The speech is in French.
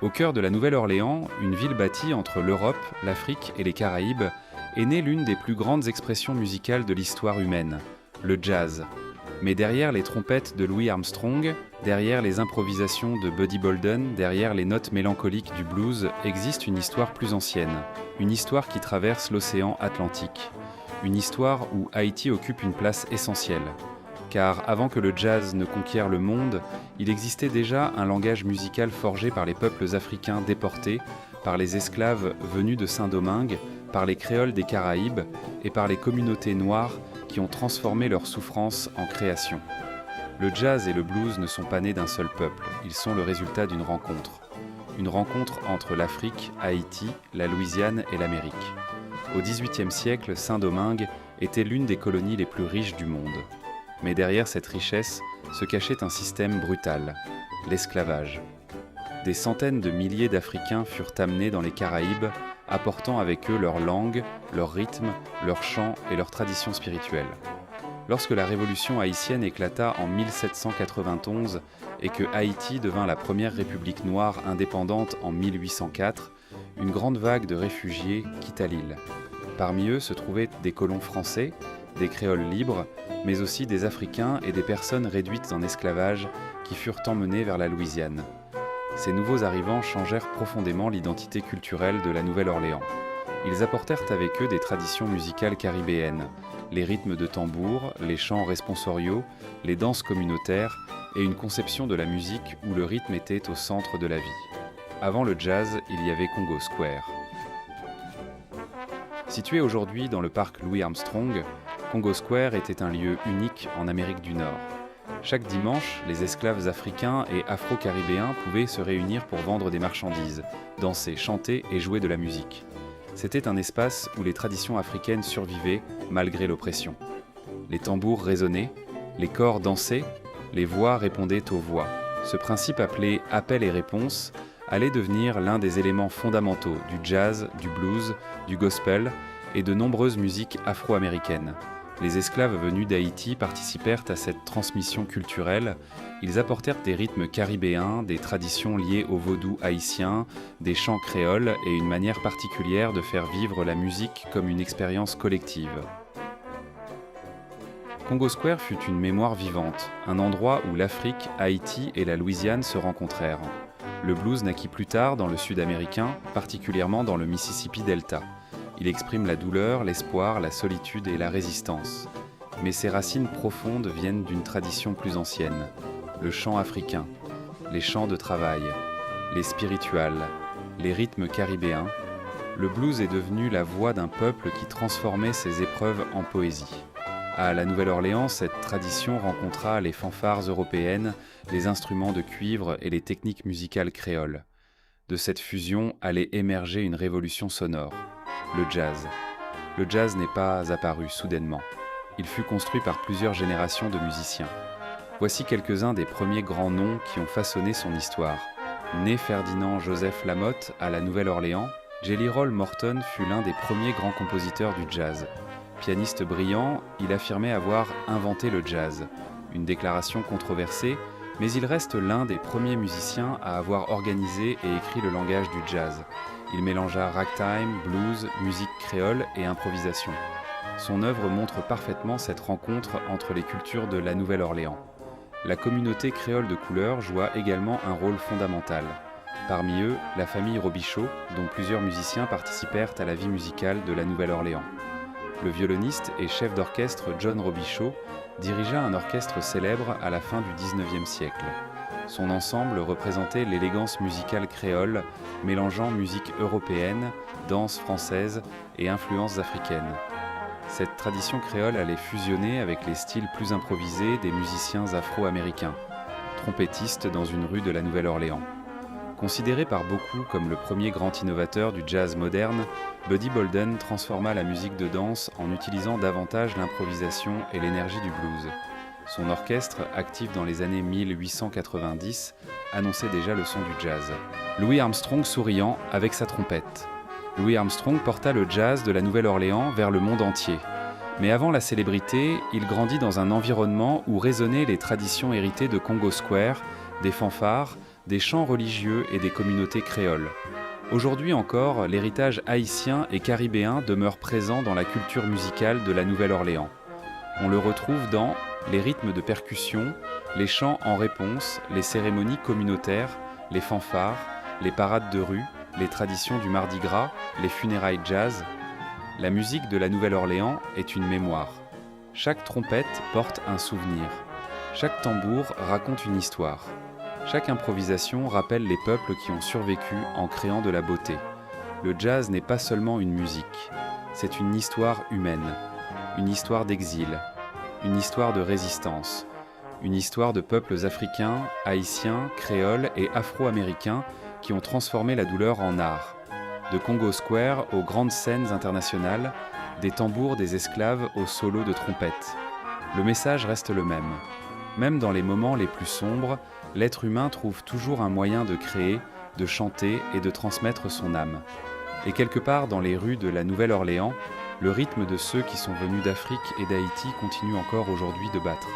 Au cœur de la Nouvelle-Orléans, une ville bâtie entre l'Europe, l'Afrique et les Caraïbes, est née l'une des plus grandes expressions musicales de l'histoire humaine, le jazz. Mais derrière les trompettes de Louis Armstrong, derrière les improvisations de Buddy Bolden, derrière les notes mélancoliques du blues, existe une histoire plus ancienne, une histoire qui traverse l'océan Atlantique, une histoire où Haïti occupe une place essentielle. Car avant que le jazz ne conquiert le monde, il existait déjà un langage musical forgé par les peuples africains déportés, par les esclaves venus de Saint-Domingue, par les créoles des Caraïbes et par les communautés noires qui ont transformé leur souffrance en création. Le jazz et le blues ne sont pas nés d'un seul peuple, ils sont le résultat d'une rencontre. Une rencontre entre l'Afrique, Haïti, la Louisiane et l'Amérique. Au XVIIIe siècle, Saint-Domingue était l'une des colonies les plus riches du monde. Mais derrière cette richesse se cachait un système brutal, l'esclavage. Des centaines de milliers d'Africains furent amenés dans les Caraïbes, apportant avec eux leur langue, leur rythme, leur chant et leur tradition spirituelle. Lorsque la révolution haïtienne éclata en 1791 et que Haïti devint la première république noire indépendante en 1804, une grande vague de réfugiés quitta l'île. Parmi eux se trouvaient des colons français, des créoles libres, mais aussi des Africains et des personnes réduites en esclavage qui furent emmenés vers la Louisiane. Ces nouveaux arrivants changèrent profondément l'identité culturelle de la Nouvelle-Orléans. Ils apportèrent avec eux des traditions musicales caribéennes, les rythmes de tambour, les chants responsoriaux, les danses communautaires et une conception de la musique où le rythme était au centre de la vie. Avant le jazz, il y avait Congo Square. Situé aujourd'hui dans le parc Louis Armstrong, Congo Square était un lieu unique en Amérique du Nord. Chaque dimanche, les esclaves africains et afro-caribéens pouvaient se réunir pour vendre des marchandises, danser, chanter et jouer de la musique. C'était un espace où les traditions africaines survivaient malgré l'oppression. Les tambours résonnaient, les corps dansaient, les voix répondaient aux voix. Ce principe appelé « appel et réponse » allait devenir l'un des éléments fondamentaux du jazz, du blues, du gospel et de nombreuses musiques afro-américaines. Les esclaves venus d'Haïti participèrent à cette transmission culturelle. Ils apportèrent des rythmes caribéens, des traditions liées au vaudou haïtien, des chants créoles et une manière particulière de faire vivre la musique comme une expérience collective. Congo Square fut une mémoire vivante, un endroit où l'Afrique, Haïti et la Louisiane se rencontrèrent. Le blues naquit plus tard dans le sud américain, particulièrement dans le Mississippi Delta. Il exprime la douleur, l'espoir, la solitude et la résistance. Mais ses racines profondes viennent d'une tradition plus ancienne. Le chant africain, les chants de travail, les spirituals, les rythmes caribéens. Le blues est devenu la voix d'un peuple qui transformait ses épreuves en poésie. À la Nouvelle-Orléans, cette tradition rencontra les fanfares européennes, les instruments de cuivre et les techniques musicales créoles. De cette fusion allait émerger une révolution sonore. Le jazz. Le jazz n'est pas apparu soudainement. Il fut construit par plusieurs générations de musiciens. Voici quelques-uns des premiers grands noms qui ont façonné son histoire. Né Ferdinand Joseph Lamotte à la Nouvelle-Orléans, Jelly Roll Morton fut l'un des premiers grands compositeurs du jazz. Pianiste brillant, il affirmait avoir inventé le jazz. Une déclaration controversée, mais il reste l'un des premiers musiciens à avoir organisé et écrit le langage du jazz. Il mélangea ragtime, blues, musique créole et improvisation. Son œuvre montre parfaitement cette rencontre entre les cultures de la Nouvelle-Orléans. La communauté créole de couleur joua également un rôle fondamental. Parmi eux, la famille Robichaud, dont plusieurs musiciens participèrent à la vie musicale de la Nouvelle-Orléans. Le violoniste et chef d'orchestre John Robichaud dirigea un orchestre célèbre à la fin du XIXe siècle. Son ensemble représentait l'élégance musicale créole, mélangeant musique européenne, danse française et influences africaines. Cette tradition créole allait fusionner avec les styles plus improvisés des musiciens afro-américains, trompettistes dans une rue de la Nouvelle-Orléans. Considéré par beaucoup comme le premier grand innovateur du jazz moderne, Buddy Bolden transforma la musique de danse en utilisant davantage l'improvisation et l'énergie du blues. Son orchestre, actif dans les années 1890, annonçait déjà le son du jazz. Louis Armstrong souriant avec sa trompette. Louis Armstrong porta le jazz de la Nouvelle-Orléans vers le monde entier. Mais avant la célébrité, il grandit dans un environnement où résonnaient les traditions héritées de Congo Square, des fanfares, des chants religieux et des communautés créoles. Aujourd'hui encore, l'héritage haïtien et caribéen demeure présent dans la culture musicale de la Nouvelle-Orléans. On le retrouve dans les rythmes de percussion, les chants en réponse, les cérémonies communautaires, les fanfares, les parades de rue, les traditions du Mardi Gras, les funérailles jazz. La musique de la Nouvelle-Orléans est une mémoire. Chaque trompette porte un souvenir. Chaque tambour raconte une histoire. Chaque improvisation rappelle les peuples qui ont survécu en créant de la beauté. Le jazz n'est pas seulement une musique, c'est une histoire humaine, une histoire d'exil, une histoire de résistance, une histoire de peuples africains, haïtiens, créoles et afro-américains qui ont transformé la douleur en art. De Congo Square aux grandes scènes internationales, des tambours des esclaves aux solos de trompettes. Le message reste le même. Même dans les moments les plus sombres, l'être humain trouve toujours un moyen de créer, de chanter et de transmettre son âme. Et quelque part dans les rues de la Nouvelle-Orléans, le rythme de ceux qui sont venus d'Afrique et d'Haïti continue encore aujourd'hui de battre.